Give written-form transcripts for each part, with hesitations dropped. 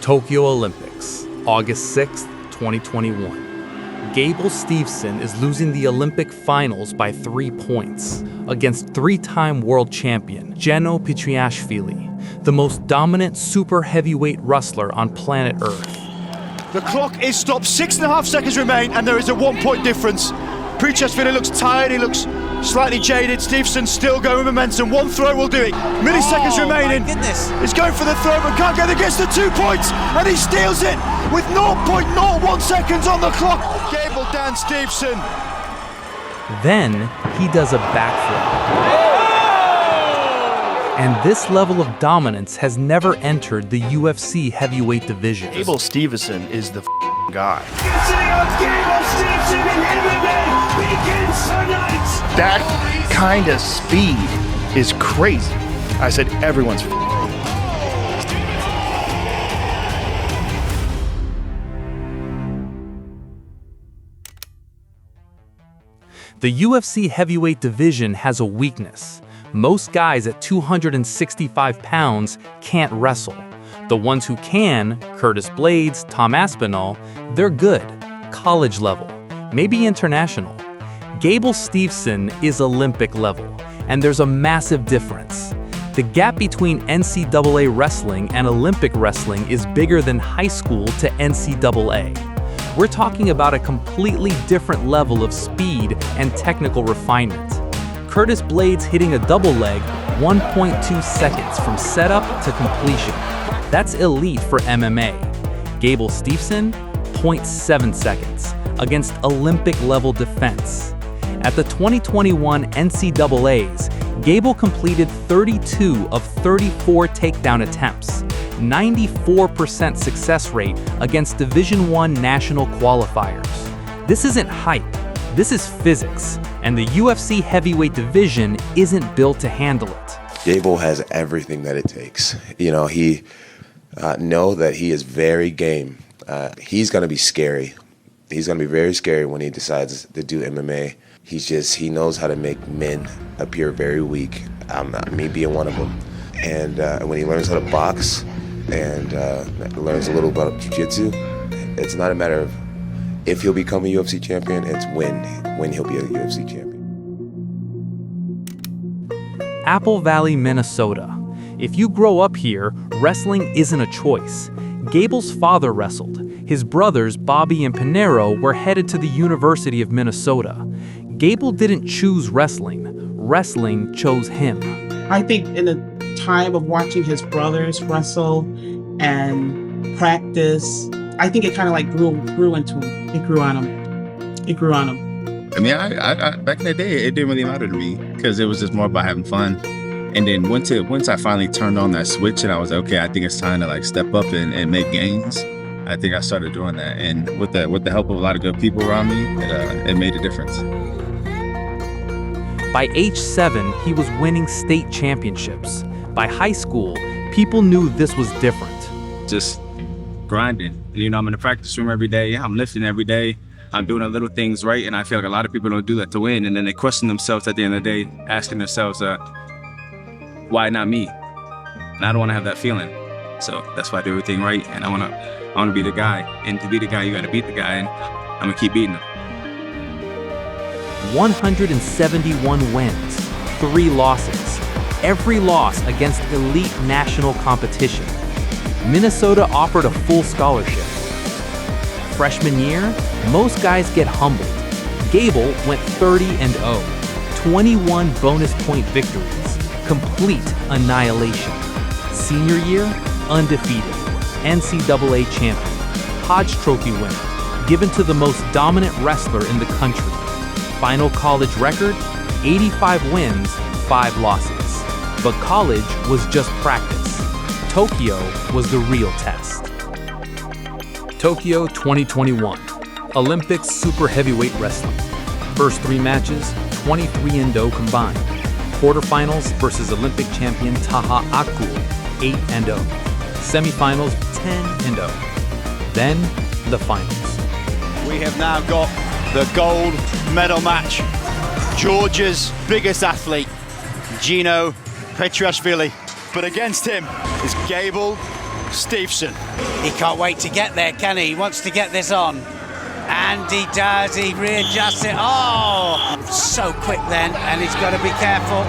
Tokyo Olympics, August 6th, 2021. Gable Steveson is losing the Olympic finals by 3 points against three-time world champion Geno Petriashvili, the most dominant super heavyweight wrestler on planet Earth. The clock is stopped, 6.5 seconds remain, and there is a 1 point difference. Petriashvili looks tired, he looks slightly jaded. Steveson still going with momentum. One throw will do it. Milliseconds remaining. My goodness. He's going for the throw, but can't get it. Gets the 2 points, and he steals it with 0.01 seconds on the clock. Gable down Steveson. Then he does a backflip. And this level of dominance has never entered the UFC heavyweight division. Gable Steveson is the guy. That kind of speed is crazy. I said everyone's The UFC heavyweight division has a weakness. Most guys at 265 pounds can't wrestle. The ones who can, Curtis Blaydes, Tom Aspinall, they're good, college level, maybe international. Gable Steveson is Olympic level, and there's a massive difference. The gap between NCAA wrestling and Olympic wrestling is bigger than high school to NCAA. We're talking about a completely different level of speed and technical refinement. Curtis Blaydes hitting a double leg 1.2 seconds from setup to completion. That's elite for MMA. Gable Steveson, 0.7 seconds against Olympic-level defense. At the 2021 NCAAs, Gable completed 32 of 34 takedown attempts, 94% success rate against Division I national qualifiers. This isn't hype, this is physics, and the UFC heavyweight division isn't built to handle it. Gable has everything that it takes. You know, he know that he is very game. He's going to be scary. He's going to be very scary when he decides to do MMA. He knows how to make men appear very weak, me being one of them. And when he learns how to box and learns a little about jiu-jitsu, it's not a matter of if he'll become a UFC champion, it's when he'll be a UFC champion. Apple Valley, Minnesota. If you grow up here, wrestling isn't a choice. Gable's father wrestled. His brothers, Bobby and Pinero, were headed to the University of Minnesota. Gable didn't choose wrestling. Wrestling chose him. I think in the time of watching his brothers wrestle and practice, I think it kind of like grew into him. It grew on him. I mean, I back in the day, it didn't really matter to me because it was just more about having fun. And then once I finally turned on that switch and I was like, okay, I think it's time to like step up and make gains. I think I started doing that, and with the help of a lot of good people around me, it made a difference. By age 7, he was winning state championships. By high school, people knew this was different. Just grinding. You know, I'm in the practice room every day. I'm lifting every day. I'm doing the little things right, and I feel like a lot of people don't do that to win, and then they question themselves at the end of the day, asking themselves, why not me? And I don't want to have that feeling. So that's why I do everything right, and I want to be the guy. And to be the guy, you got to beat the guy, and I'm going to keep beating him. 171 wins, 3 losses. Every loss against elite national competition. Minnesota offered a full scholarship. Freshman year, most guys get humbled. Gable went 30-0, 21 bonus point victories, complete annihilation. Senior year, undefeated, NCAA champion, Hodge Trophy winner, given to the most dominant wrestler in the country. Final college record, 85 wins, 5 losses. But college was just practice. Tokyo was the real test. Tokyo 2021, Olympics super heavyweight wrestling. First 3 matches, 23-0 combined. Quarterfinals versus Olympic champion Taha Akgul, 8-0. Semifinals, 10-0. Then, the finals. We have now got the gold medal match. Georgia's biggest athlete, Geno Petriashvili. But against him is Gable Steveson. He can't wait to get there, can he? He wants to get this on. And he does, he readjusts it. Oh, so quick then, and he's got to be careful.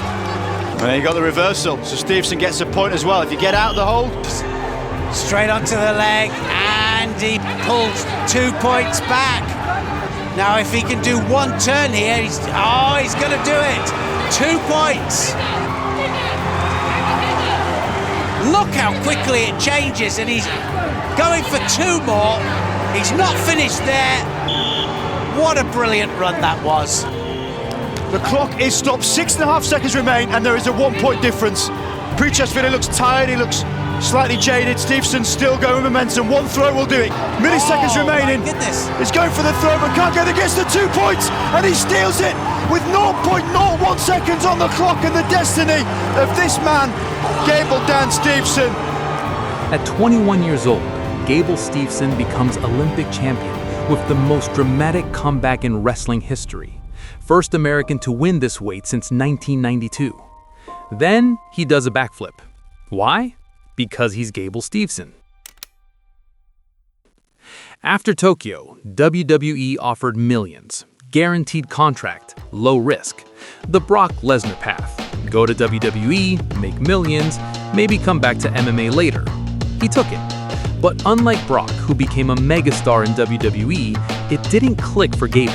And then you got the reversal, so Steveson gets a point as well. If you get out of the hold. Straight onto the leg, and he pulls 2 points back. Now if he can do one turn here, he's going to do it. 2 points. Look how quickly it changes, and he's going for 2 more. He's not finished there. What a brilliant run that was. The clock is stopped, 6.5 seconds remain, and there is a 1 point difference. Pre-chest filler looks tired, he looks slightly jaded. Steveson's still going with momentum. 1 throw will do it. Milliseconds remaining. My goodness. He's going for the throw, but can't get it. Gets the 2 points, and he steals it with 0.01 seconds on the clock, and the destiny of this man, Gable Steveson. At 21 years old, Gable Steveson becomes Olympic champion with the most dramatic comeback in wrestling history. First American to win this weight since 1992. Then he does a backflip. Why? Because he's Gable Steveson. After Tokyo, WWE offered millions, guaranteed contract, low risk, the Brock Lesnar path. Go to WWE, make millions, maybe come back to MMA later. He took it. But unlike Brock, who became a megastar in WWE, it didn't click for Gable.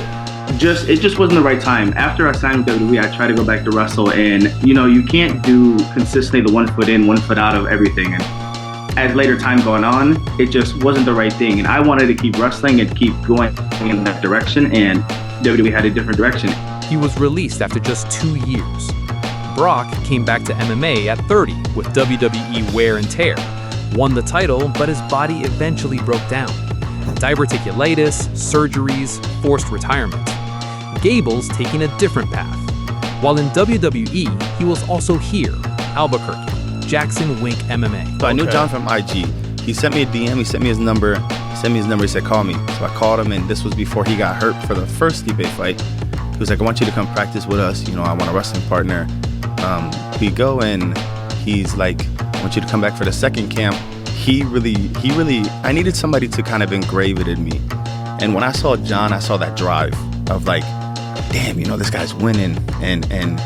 It just wasn't the right time. After I signed with WWE, I tried to go back to wrestle, and you can't do consistently the 1 foot in, 1 foot out of everything. And as later time going on, it just wasn't the right thing. And I wanted to keep wrestling and keep going in that direction, and WWE had a different direction. He was released after just 2 years. Brock came back to MMA at 30 with WWE wear and tear. Won the title, but his body eventually broke down. Diverticulitis, surgeries, forced retirement. Gable's taking a different path. While in WWE, he was also here, Albuquerque, Jackson Wink MMA. So I knew Jon from IG. He sent me a DM, he sent me his number, he said, call me. So I called him, and this was before he got hurt for the first Stipe fight. He was like, I want you to come practice with us. I want a wrestling partner. We go, and he's like, I want you to come back for the second camp. He really, I needed somebody to kind of engrave it in me. And when I saw Jon, I saw that drive of like, damn, this guy's winning, and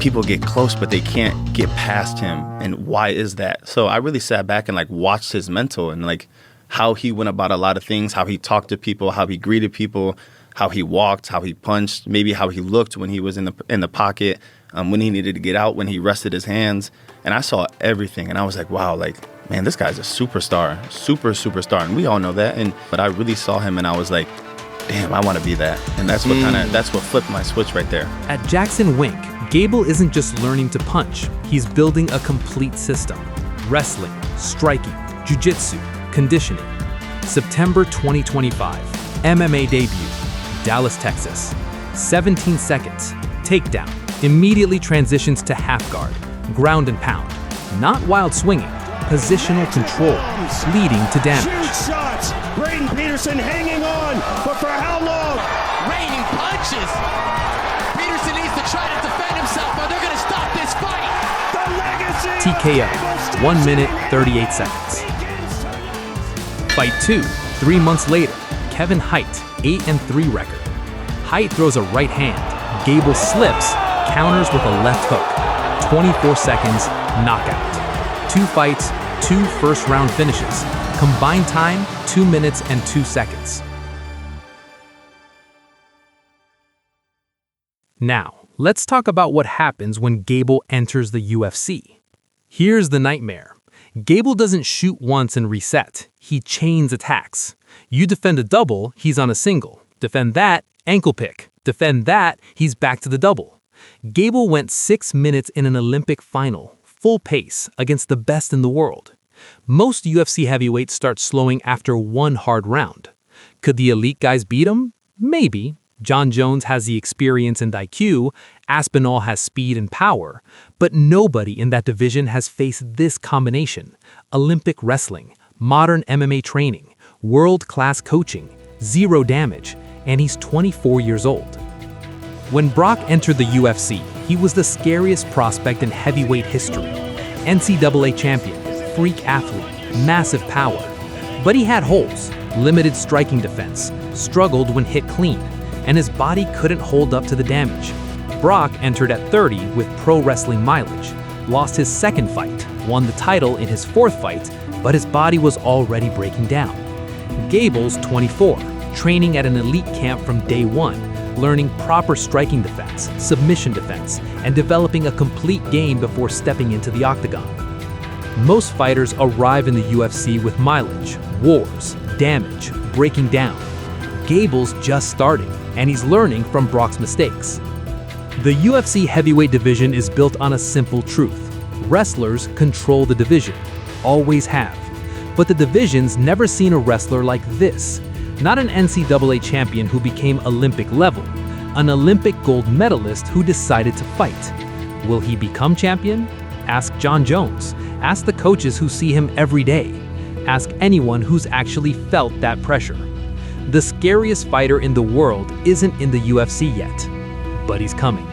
people get close, but they can't get past him. And why is that? So I really sat back and like watched his mental and like how he went about a lot of things, how he talked to people, how he greeted people, how he walked, how he punched, maybe how he looked when he was in the pocket, when he needed to get out, when he rested his hands. And I saw everything, and I was like, wow, like, man, this guy's a superstar, superstar, and we all know that. But I really saw him, and I was like, damn, I want to be that. And that's what flipped my switch right there. At Jackson Wink, Gable isn't just learning to punch, he's building a complete system. Wrestling, striking, jiu-jitsu, conditioning. September 2025, MMA debut, Dallas, Texas. 17 seconds, takedown, immediately transitions to half guard, ground and pound. Not wild swinging, positional control, leading to damage. Huge shots. Braden Peterson hanging on, but for how long? Raining punches. Peterson needs to try to defend himself, or they're going to stop this fight. The legacy. TKO, 1 minute, 38 seconds. Fight 2, 3 months later, Kevin Height, 8-3 record. Height throws a right hand. Gable slips, counters with a left hook. 24 seconds, knockout. 2 fights, 2 first-round finishes. Combined time, 2 minutes and 2 seconds. Now, let's talk about what happens when Gable enters the UFC. Here's the nightmare. Gable doesn't shoot once and reset. He chains attacks. You defend a double, he's on a single. Defend that, ankle pick. Defend that, he's back to the double. Gable went 6 minutes in an Olympic final, full pace, against the best in the world. Most UFC heavyweights start slowing after 1 hard round. Could the elite guys beat him? Maybe. Jon Jones has the experience and IQ, Aspinall has speed and power, but nobody in that division has faced this combination: Olympic wrestling, modern MMA training, world-class coaching, 0 damage, and he's 24 years old. When Brock entered the UFC, he was the scariest prospect in heavyweight history. NCAA champion, freak athlete, massive power. But he had holes, limited striking defense, struggled when hit clean, and his body couldn't hold up to the damage. Brock entered at 30 with pro wrestling mileage, lost his second fight, won the title in his fourth fight, but his body was already breaking down. Gable's 24, training at an elite camp from day one, learning proper striking defense, submission defense, and developing a complete game before stepping into the octagon. Most fighters arrive in the UFC with mileage, wars, damage, breaking down. Gable's just starting, and he's learning from Brock's mistakes. The UFC heavyweight division is built on a simple truth. Wrestlers control the division, always have. But the division's never seen a wrestler like this. Not an NCAA champion who became Olympic level, an Olympic gold medalist who decided to fight. Will he become champion? Ask Jon Jones. Ask the coaches who see him every day. Ask anyone who's actually felt that pressure. The scariest fighter in the world isn't in the UFC yet, but he's coming.